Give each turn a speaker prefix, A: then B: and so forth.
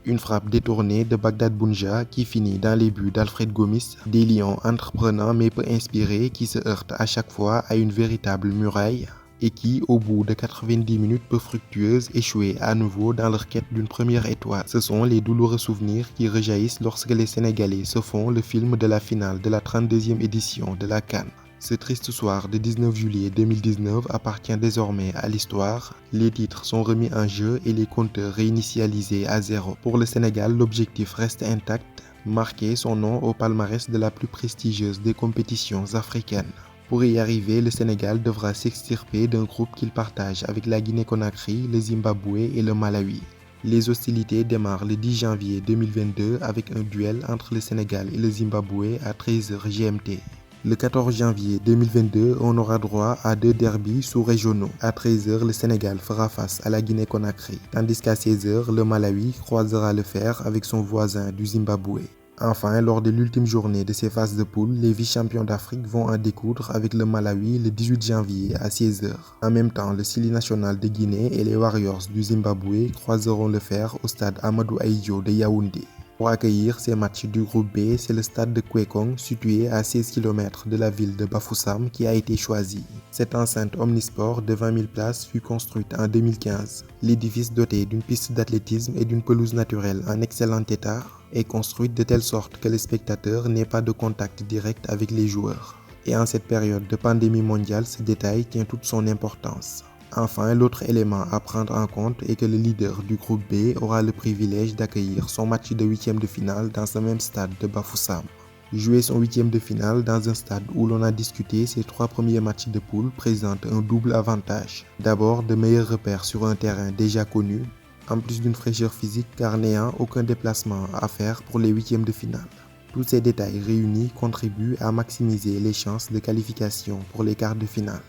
A: Une frappe détournée de Bagdad Bounja qui finit dans les buts d'Alfred Gomis, des lions entreprenants mais peu inspirés qui se heurtent à chaque fois à une véritable muraille et qui, au bout de 90 minutes peu fructueuses, échouaient à nouveau dans leur quête d'une première étoile. Ce sont les douloureux souvenirs qui rejaillissent lorsque les Sénégalais se font le film de la finale de la 32e édition de la CAN. Ce triste soir de 19 juillet 2019 appartient désormais à l'histoire. Les titres sont remis en jeu et les compteurs réinitialisés à zéro. Pour le Sénégal, l'objectif reste intact, marquer son nom au palmarès de la plus prestigieuse des compétitions africaines. Pour y arriver, le Sénégal devra s'extirper d'un groupe qu'il partage avec la Guinée-Conakry, le Zimbabwe et le Malawi. Les hostilités démarrent le 10 janvier 2022 avec un duel entre le Sénégal et le Zimbabwe à 13h GMT. Le 14 janvier 2022, on aura droit à 2 derbys sous-régionaux. À 13h, le Sénégal fera face à la Guinée-Conakry, tandis qu'à 16h, le Malawi croisera le fer avec son voisin du Zimbabwe. Enfin, lors de l'ultime journée de ces phases de poule, les vice-champions d'Afrique vont en découdre avec le Malawi le 18 janvier à 16h. En même temps, le Sili national de Guinée et les Warriors du Zimbabwe croiseront le fer au stade Amadou Ahidjo de Yaoundé. Pour accueillir ces matchs du groupe B, c'est le stade de Kwekong, situé à 16 km de la ville de Bafoussam, qui a été choisi. Cette enceinte omnisport de 20 000 places fut construite en 2015. L'édifice doté d'une piste d'athlétisme et d'une pelouse naturelle en excellent état est construite de telle sorte que les spectateurs n'aient pas de contact direct avec les joueurs. Et en cette période de pandémie mondiale, ce détail tient toute son importance. Enfin, l'autre élément à prendre en compte est que le leader du groupe B aura le privilège d'accueillir son match de huitième de finale dans ce même stade de Bafoussam. Jouer son huitième de finale dans un stade où l'on a discuté ses 3 premiers matchs de poule présente un double avantage. D'abord, de meilleurs repères sur un terrain déjà connu, en plus d'une fraîcheur physique car n'ayant aucun déplacement à faire pour les huitièmes de finale. Tous ces détails réunis contribuent à maximiser les chances de qualification pour les quarts de finale.